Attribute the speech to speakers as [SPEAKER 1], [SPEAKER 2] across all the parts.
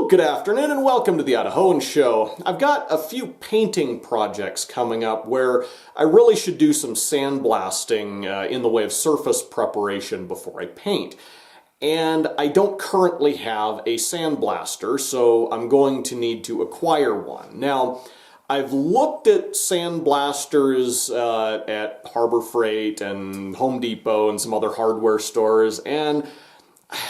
[SPEAKER 1] Well, good afternoon and welcome to the Idahoan Show. I've got a few painting projects coming up where I really should do some sandblasting in the way of surface preparation before I paint. And I don't currently have a sandblaster, so I'm going to need to acquire one. Now, I've looked at sandblasters at Harbor Freight and Home Depot and some other hardware stores, and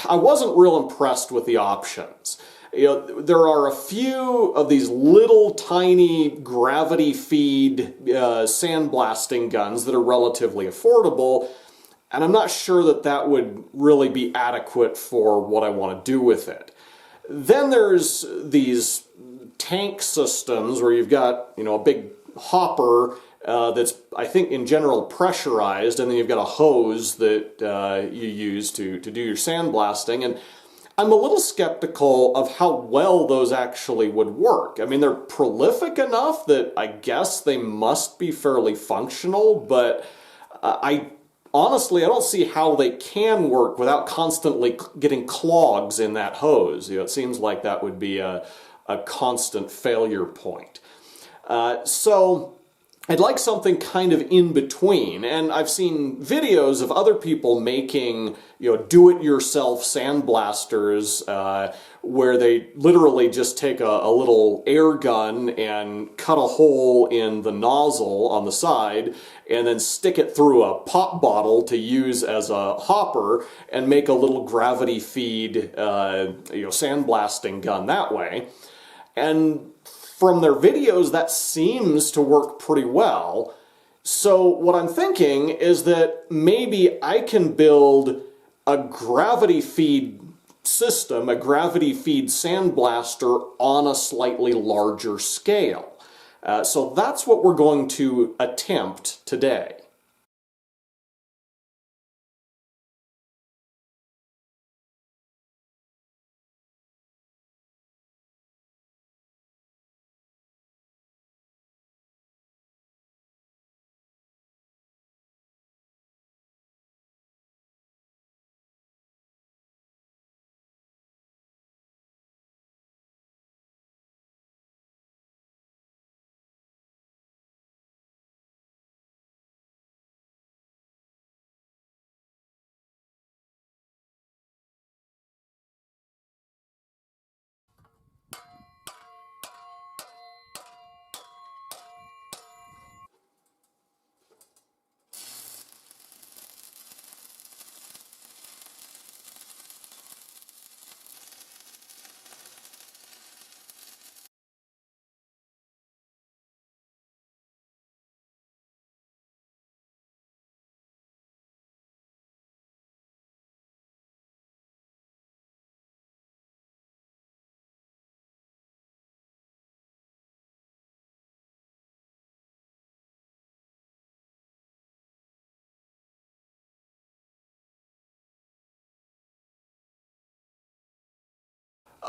[SPEAKER 1] I wasn't real impressed with the options. You know, there are a few of these little tiny gravity feed sandblasting guns that are relatively affordable, and I'm not sure that that would really be adequate for what I want to do with it. Then there's these tank systems where you've got, a big hopper that's, I think, in general pressurized, and then you've got a hose that you use to do your sandblasting. And I'm a little skeptical of how well those actually would work. I mean, they're prolific enough that I guess they must be fairly functional, but honestly, I don't see how they can work without constantly getting clogs in that hose. It seems like that would be a constant failure point. So I'd like something kind of in between, and I've seen videos of other people making, do-it-yourself sandblasters where they literally just take a little air gun and cut a hole in the nozzle on the side and then stick it through a pop bottle to use as a hopper and make a little gravity feed, sandblasting gun that way. And from their videos, that seems to work pretty well. So what I'm thinking is that maybe I can build a gravity feed system, a gravity feed sandblaster on a slightly larger scale. So that's what we're going to attempt today.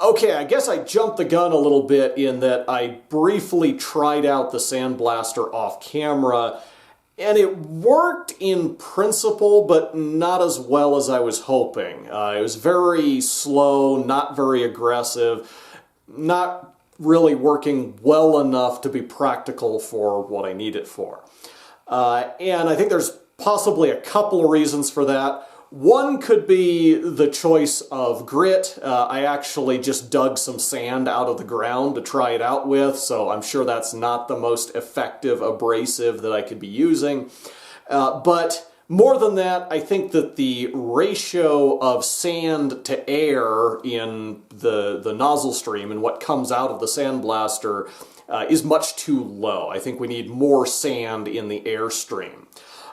[SPEAKER 1] Okay, I guess I jumped the gun a little bit in that I briefly tried out the sandblaster off camera, and it worked in principle, but not as well as I was hoping. It was very slow, not very aggressive, not really working well enough to be practical for what I need it for. And I think there's possibly a couple of reasons for that. One could be the choice of grit. I actually just dug some sand out of the ground to try it out with, so I'm sure that's not the most effective abrasive that I could be using. But more than that, I think that the ratio of sand to air in the nozzle stream and what comes out of the sandblaster is much too low. I think we need more sand in the air stream.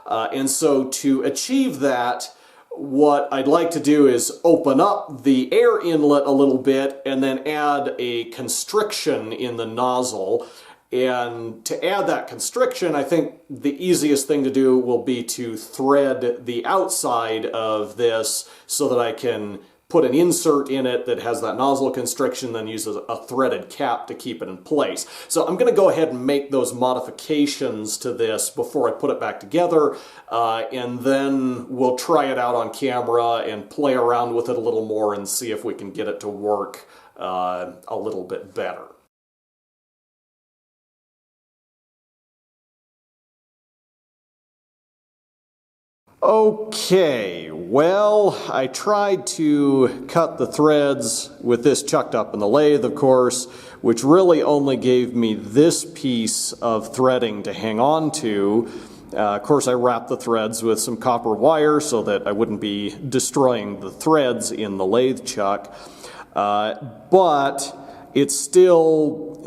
[SPEAKER 1] And so to achieve that, what I'd like to do is open up the air inlet a little bit and then add a constriction in the nozzle. And to add that constriction, I think the easiest thing to do will be to thread the outside of this so that I can put an insert in it that has that nozzle constriction, then uses a threaded cap to keep it in place. So I'm going to go ahead and make those modifications to this before I put it back together, and then we'll try it out on camera and play around with it a little more and see if we can get it to work a little bit better. Okay, well, I tried to cut the threads with this chucked up in the lathe, of course, which really only gave me this piece of threading to hang on to. Of course, I wrapped the threads with some copper wire so that I wouldn't be destroying the threads in the lathe chuck, but it still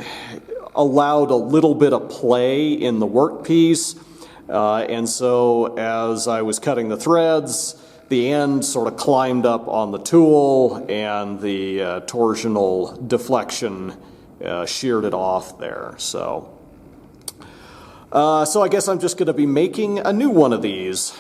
[SPEAKER 1] allowed a little bit of play in the workpiece. And so as I was cutting the threads, the end sort of climbed up on the tool and the torsional deflection sheared it off there. So I guess I'm just going to be making a new one of these.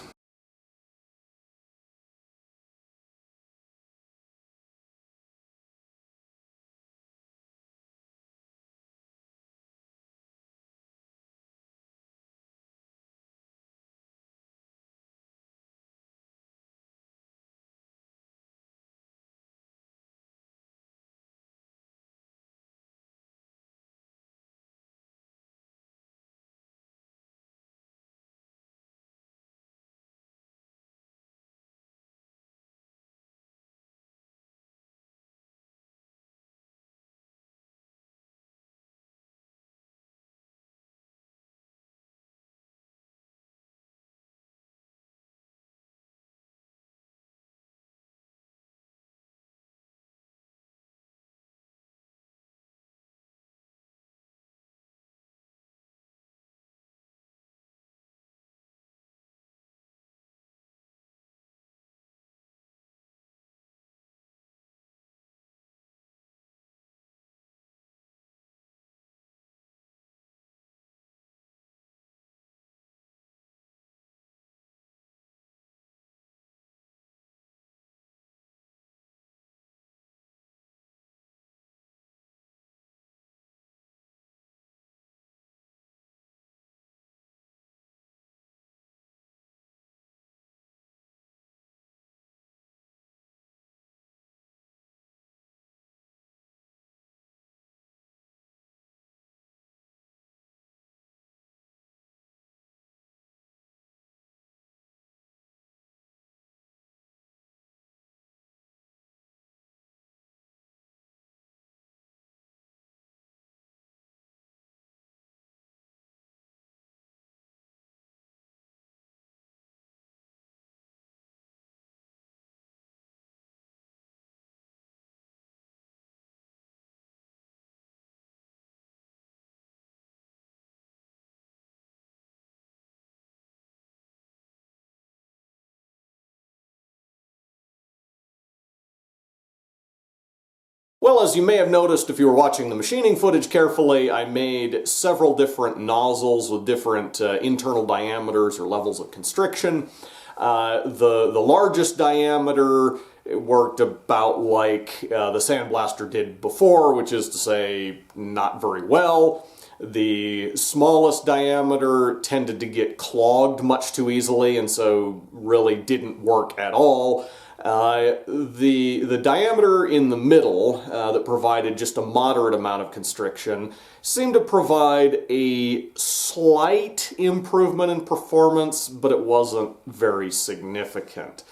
[SPEAKER 1] Well, as you may have noticed if you were watching the machining footage carefully, I made several different nozzles with different internal diameters or levels of constriction. The largest diameter worked about like the Sandblaster did before, which is to say not very well. The smallest diameter tended to get clogged much too easily and so really didn't work at all. The diameter in the middle that provided just a moderate amount of constriction seemed to provide a slight improvement in performance, but it wasn't very significant.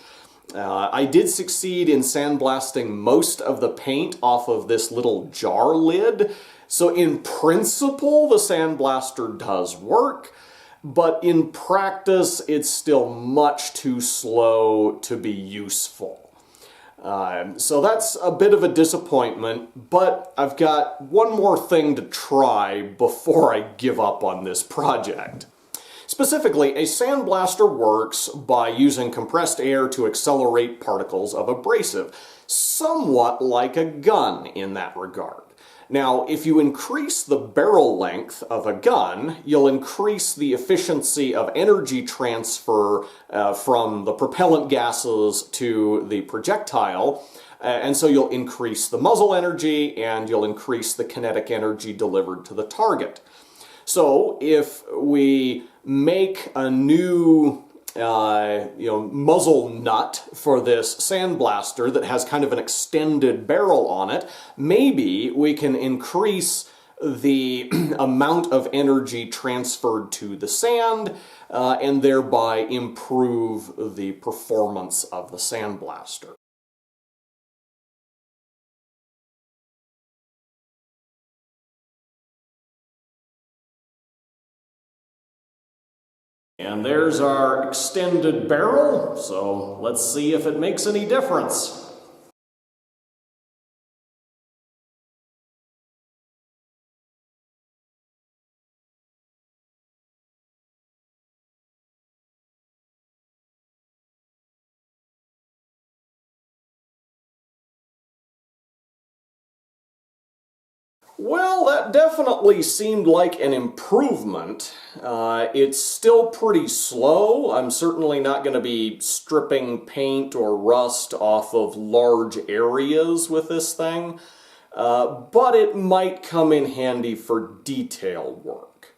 [SPEAKER 1] I did succeed in sandblasting most of the paint off of this little jar lid, so in principle the Sandblaster does work. But in practice, it's still much too slow to be useful. So that's a bit of a disappointment, but I've got one more thing to try before I give up on this project. Specifically, a Sandblaster works by using compressed air to accelerate particles of abrasive, somewhat like a gun in that regard. Now, if you increase the barrel length of a gun, you'll increase the efficiency of energy transfer from the propellant gases to the projectile, And so you'll increase the muzzle energy and you'll increase the kinetic energy delivered to the target. So if we make a new muzzle nut for this Sandblaster that has kind of an extended barrel on it, maybe we can increase the amount of energy transferred to the sand and thereby improve the performance of the Sandblaster. And there's our extended barrel, so let's see if it makes any difference. Well, that definitely seemed like an improvement. It's still pretty slow. I'm certainly not going to be stripping paint or rust off of large areas with this thing, but it might come in handy for detail work.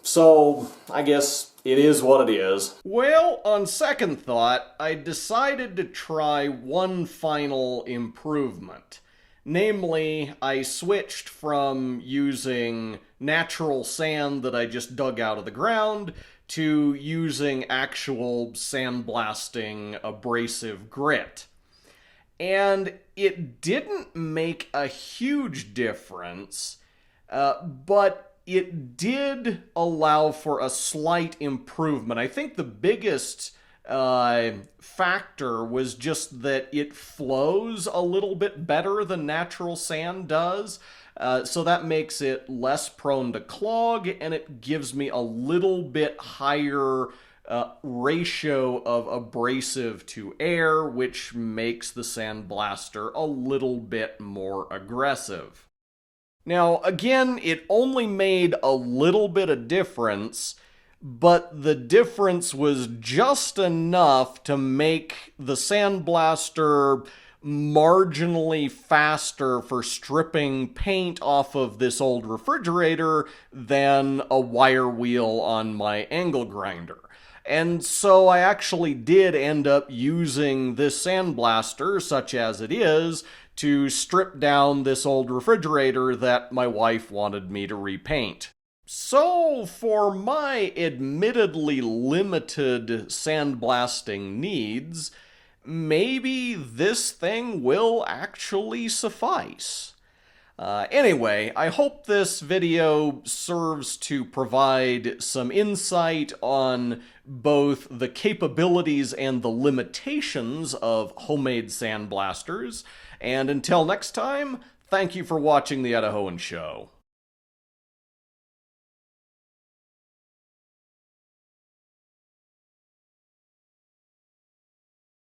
[SPEAKER 1] So I guess it is what it is. Well, on second thought, I decided to try one final improvement. Namely, I switched from using natural sand that I just dug out of the ground to using actual sandblasting abrasive grit. And it didn't make a huge difference, but it did allow for a slight improvement. I think the biggest factor was just that it flows a little bit better than natural sand does. So that makes it less prone to clog, and it gives me a little bit higher ratio of abrasive to air, which makes the Sandblaster a little bit more aggressive. Now, again, it only made a little bit of difference, but the difference was just enough to make the Sandblaster marginally faster for stripping paint off of this old refrigerator than a wire wheel on my angle grinder. And so I actually did end up using this Sandblaster, such as it is, to strip down this old refrigerator that my wife wanted me to repaint. So, for my admittedly limited sandblasting needs, maybe this thing will actually suffice. Anyway, I hope this video serves to provide some insight on both the capabilities and the limitations of homemade sandblasters. And until next time, thank you for watching The Idahoan Show.